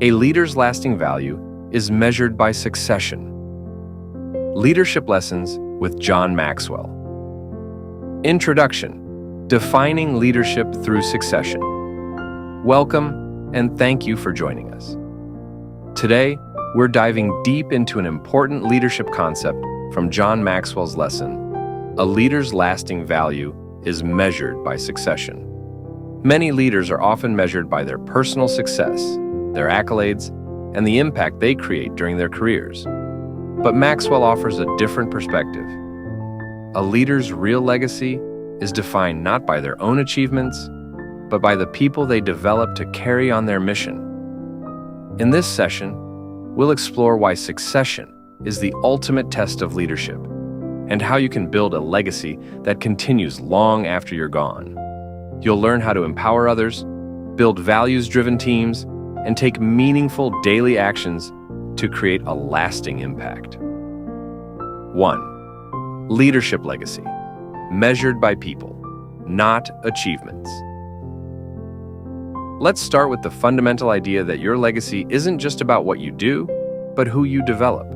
A leader's lasting value is measured by succession. Leadership Lessons with John Maxwell. Introduction: Defining Leadership Through Succession. Welcome, and thank you for joining us. Today, we're diving deep into an important leadership concept from John Maxwell's lesson, A leader's lasting value is measured by succession. Many leaders are often measured by their personal success, their accolades, and the impact they create during their careers. But Maxwell offers a different perspective. A leader's real legacy is defined not by their own achievements, but by the people they develop to carry on their mission. In this session, we'll explore why succession is the ultimate test of leadership, and how you can build a legacy that continues long after you're gone. You'll learn how to empower others, build values-driven teams, and take meaningful daily actions to create a lasting impact. 1. Leadership legacy, measured by people, not achievements. Let's start with the fundamental idea that your legacy isn't just about what you do, but who you develop.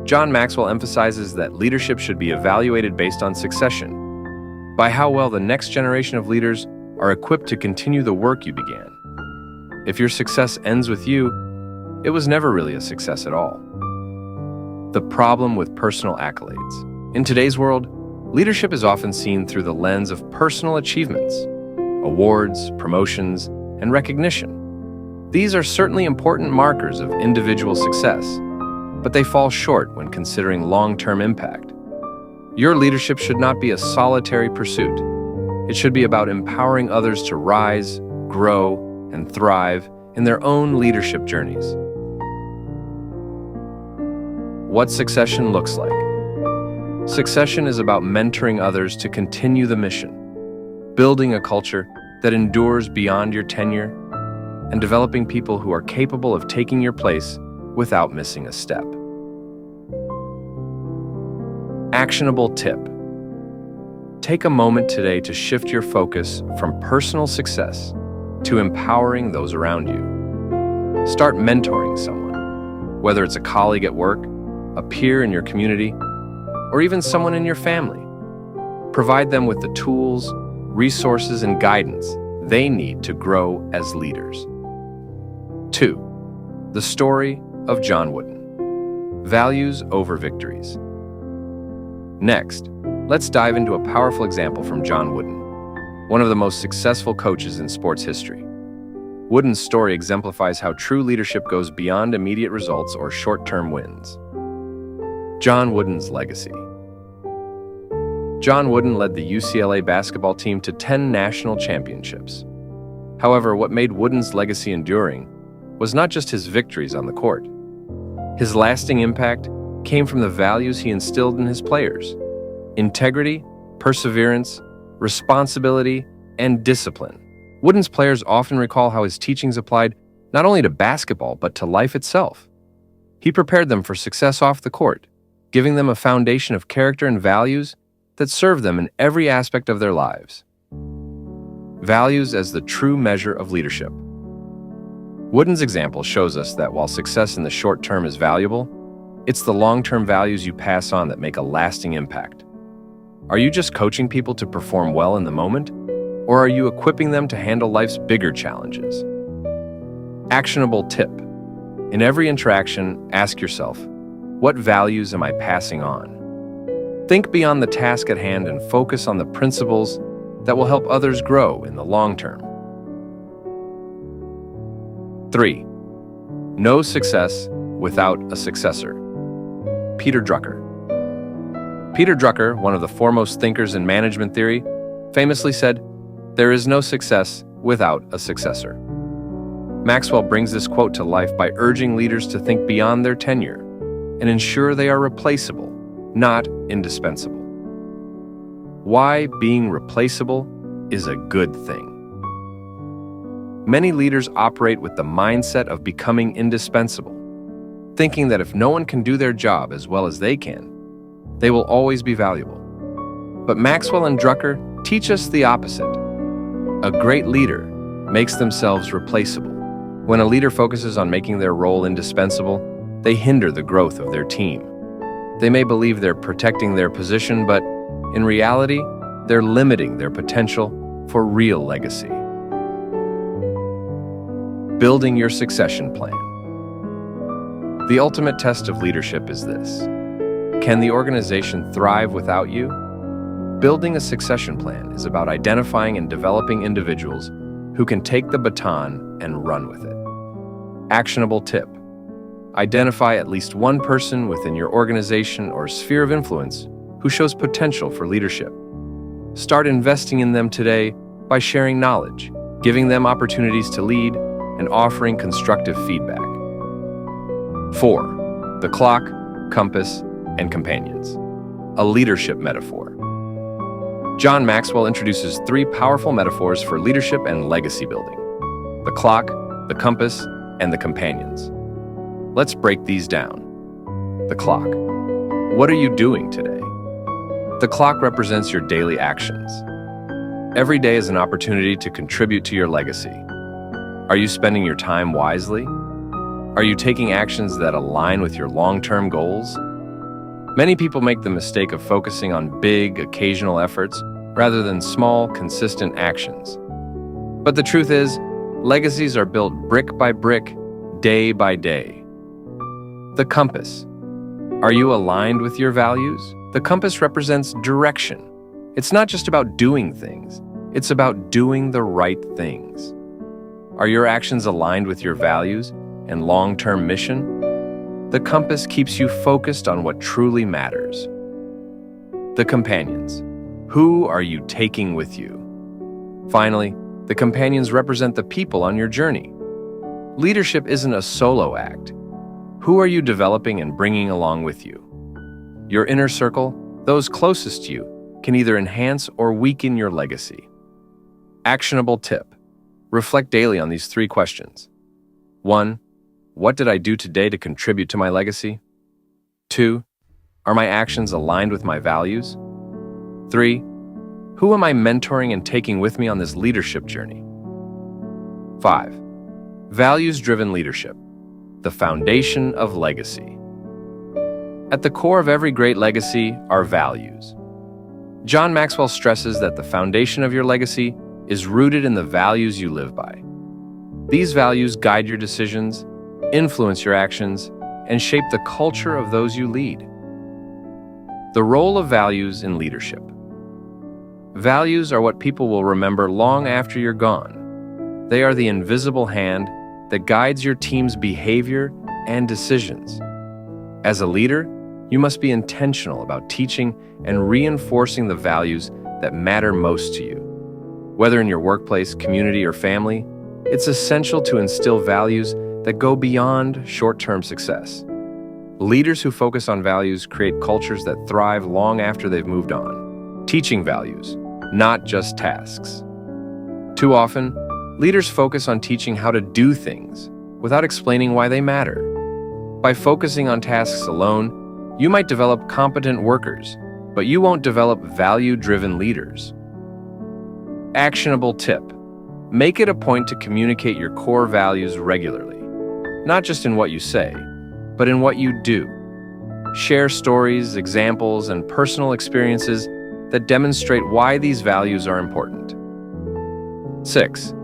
John Maxwell emphasizes that leadership should be evaluated based on succession, by how well the next generation of leaders are equipped to continue the work you began. If your success ends with you, it was never really a success at all. The problem with personal accolades. In today's world, leadership is often seen through the lens of personal achievements, awards, promotions, and recognition. These are certainly important markers of individual success, but they fall short when considering long-term impact. Your leadership should not be a solitary pursuit. It should be about empowering others to rise, grow, and thrive in their own leadership journeys. What succession looks like. Succession is about mentoring others to continue the mission, building a culture that endures beyond your tenure, and developing people who are capable of taking your place without missing a step. Actionable tip. Take a moment today to shift your focus from personal success to empowering those around you. Start mentoring someone, whether it's a colleague at work, a peer in your community, or even someone in your family. Provide them with the tools, resources, and guidance they need to grow as leaders. 2. The story of John Wooden. Values over victories. Next, let's dive into a powerful example from John Wooden, one of the most successful coaches in sports history. Wooden's story exemplifies how true leadership goes beyond immediate results or short-term wins. John Wooden's legacy. John Wooden led the UCLA basketball team to 10 national championships. However, what made Wooden's legacy enduring was not just his victories on the court. His lasting impact came from the values he instilled in his players: integrity, perseverance, responsibility, and discipline. Wooden's players often recall how his teachings applied not only to basketball but to life itself. He prepared them for success off the court, giving them a foundation of character and values that serve them in every aspect of their lives. Values as the true measure of leadership. Wooden's example shows us that while success in the short term is valuable, it's the long-term values you pass on that make a lasting impact. Are you just coaching people to perform well in the moment, or are you equipping them to handle life's bigger challenges? Actionable tip. In every interaction, ask yourself, what values am I passing on? Think beyond the task at hand and focus on the principles that will help others grow in the long term. 3. No success without a successor. Peter Drucker. Peter Drucker, one of the foremost thinkers in management theory, famously said, "There is no success without a successor." Maxwell brings this quote to life by urging leaders to think beyond their tenure and ensure they are replaceable, not indispensable. Why being replaceable is a good thing. Many leaders operate with the mindset of becoming indispensable, thinking that if no one can do their job as well as they can, they will always be valuable. But Maxwell and Drucker teach us the opposite. A great leader makes themselves replaceable. When a leader focuses on making their role indispensable, they hinder the growth of their team. They may believe they're protecting their position, but in reality, they're limiting their potential for real legacy. Building your succession plan. The ultimate test of leadership is this: can the organization thrive without you? Building a succession plan is about identifying and developing individuals who can take the baton and run with it. Actionable tip: identify at least one person within your organization or sphere of influence who shows potential for leadership. Start investing in them today by sharing knowledge, giving them opportunities to lead, and offering constructive feedback. 4. The clock, compass, and companions. A leadership metaphor. John Maxwell introduces 3 powerful metaphors for leadership and legacy building: the clock, the compass, and the companions. Let's break these down. The clock. What are you doing today? The clock represents your daily actions. Every day is an opportunity to contribute to your legacy. Are you spending your time wisely? Are you taking actions that align with your long-term goals? Many people make the mistake of focusing on big, occasional efforts rather than small, consistent actions. But the truth is, legacies are built brick by brick, day by day. The compass. Are you aligned with your values? The compass represents direction. It's not just about doing things, it's about doing the right things. Are your actions aligned with your values and long-term mission? The compass keeps you focused on what truly matters. The companions. Who are you taking with you? Finally, the companions represent the people on your journey. Leadership isn't a solo act. Who are you developing and bringing along with you? Your inner circle, those closest to you, can either enhance or weaken your legacy. Actionable tip: reflect daily on these 3 questions. 1. What did I do today to contribute to my legacy? 2. Are my actions aligned with my values? 3. Who am I mentoring and taking with me on this leadership journey? 5. Values-driven leadership, the foundation of legacy. At the core of every great legacy are values. John Maxwell stresses that the foundation of your legacy is rooted in the values you live by. These values guide your decisions, influence your actions, and shape the culture of those you lead. The role of values in leadership. Values are what people will remember long after you're gone. They are the invisible hand that guides your team's behavior and decisions. As a leader, you must be intentional about teaching and reinforcing the values that matter most to you. Whether in your workplace, community, or family, it's essential to instill values that go beyond short-term success. Leaders who focus on values create cultures that thrive long after they've moved on. Teaching values, not just tasks. Too often, leaders focus on teaching how to do things without explaining why they matter. By focusing on tasks alone, you might develop competent workers, but you won't develop value-driven leaders. Actionable tip: make it a point to communicate your core values regularly, not just in what you say, but in what you do. Share stories, examples, and personal experiences that demonstrate why these values are important. 6.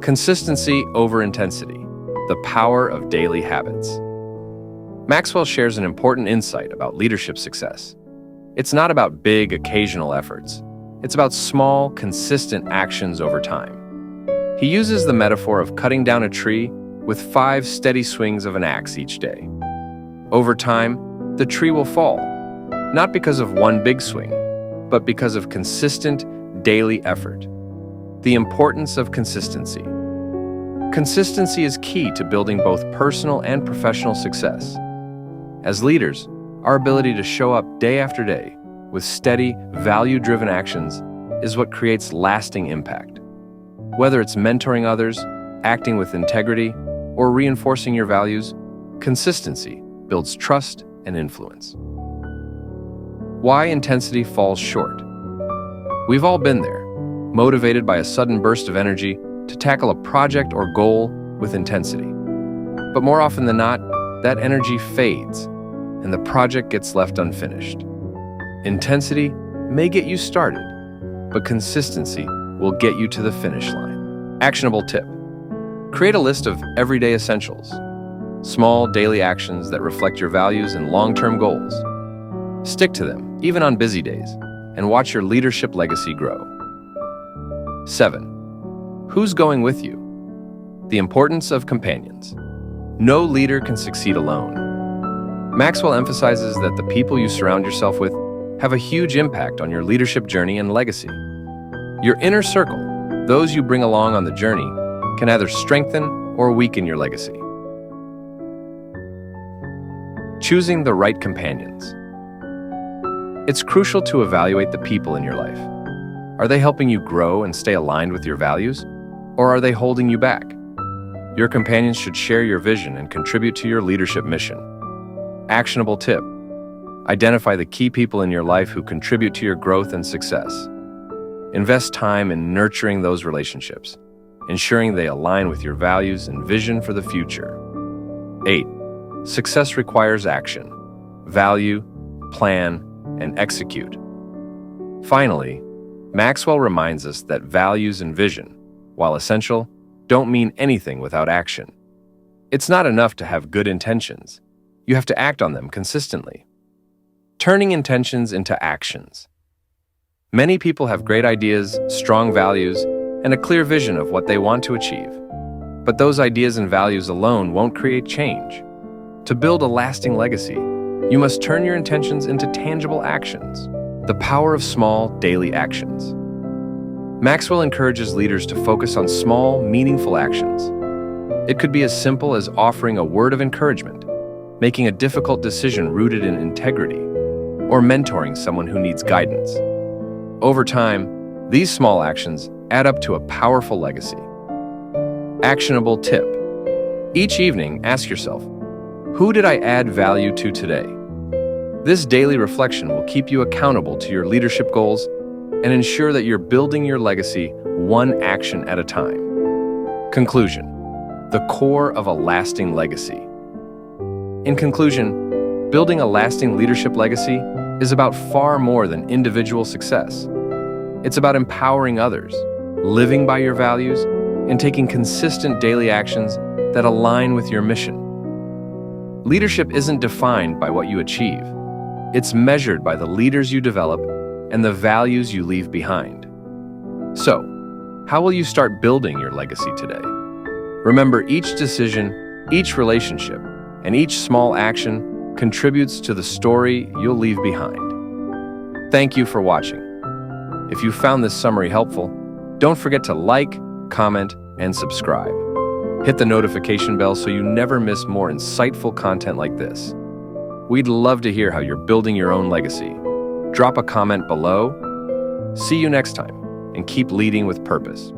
Consistency over intensity, the power of daily habits. Maxwell shares an important insight about leadership success. It's not about big, occasional efforts. It's about small, consistent actions over time. He uses the metaphor of cutting down a tree with 5 steady swings of an axe each day. Over time, the tree will fall, not because of one big swing, but because of consistent, daily effort. The importance of consistency. Consistency is key to building both personal and professional success. As leaders, our ability to show up day after day with steady, value-driven actions is what creates lasting impact. Whether it's mentoring others, acting with integrity, or reinforcing your values, consistency builds trust and influence. Why intensity falls short. We've all been there, motivated by a sudden burst of energy to tackle a project or goal with intensity. But more often than not, that energy fades and the project gets left unfinished. Intensity may get you started, but consistency will get you to the finish line. Actionable tip: create a list of everyday essentials, small daily actions that reflect your values and long-term goals. Stick to them, even on busy days, and watch your leadership legacy grow. 7. Who's going with you? The importance of companions. No leader can succeed alone. Maxwell emphasizes that the people you surround yourself with have a huge impact on your leadership journey and legacy. Your inner circle, those you bring along on the journey, can either strengthen or weaken your legacy. Choosing the right companions. It's crucial to evaluate the people in your life. Are they helping you grow and stay aligned with your values, or are they holding you back? Your companions should share your vision and contribute to your leadership mission. Actionable tip: identify the key people in your life who contribute to your growth and success. Invest time in nurturing those relationships, ensuring they align with your values and vision for the future. 8. Success requires action. Value, plan, and execute. Finally, Maxwell reminds us that values and vision, while essential, don't mean anything without action. It's not enough to have good intentions. You have to act on them consistently. Turning intentions into actions. Many people have great ideas, strong values, and a clear vision of what they want to achieve. But those ideas and values alone won't create change. To build a lasting legacy, you must turn your intentions into tangible actions. The power of small, daily actions. Maxwell encourages leaders to focus on small, meaningful actions. It could be as simple as offering a word of encouragement, making a difficult decision rooted in integrity, or mentoring someone who needs guidance. Over time, these small actions add up to a powerful legacy. Actionable tip: each evening, ask yourself, who did I add value to today? This daily reflection will keep you accountable to your leadership goals and ensure that you're building your legacy one action at a time. Conclusion: the core of a lasting legacy. In conclusion, building a lasting leadership legacy is about far more than individual success. It's about empowering others, living by your values, and taking consistent daily actions that align with your mission. Leadership isn't defined by what you achieve. It's measured by the leaders you develop and the values you leave behind. So, how will you start building your legacy today? Remember, each decision, each relationship, and each small action contributes to the story you'll leave behind. Thank you for watching. If you found this summary helpful, don't forget to like, comment, and subscribe. Hit the notification bell so you never miss more insightful content like this. We'd love to hear how you're building your own legacy. Drop a comment below. See you next time, and keep leading with purpose.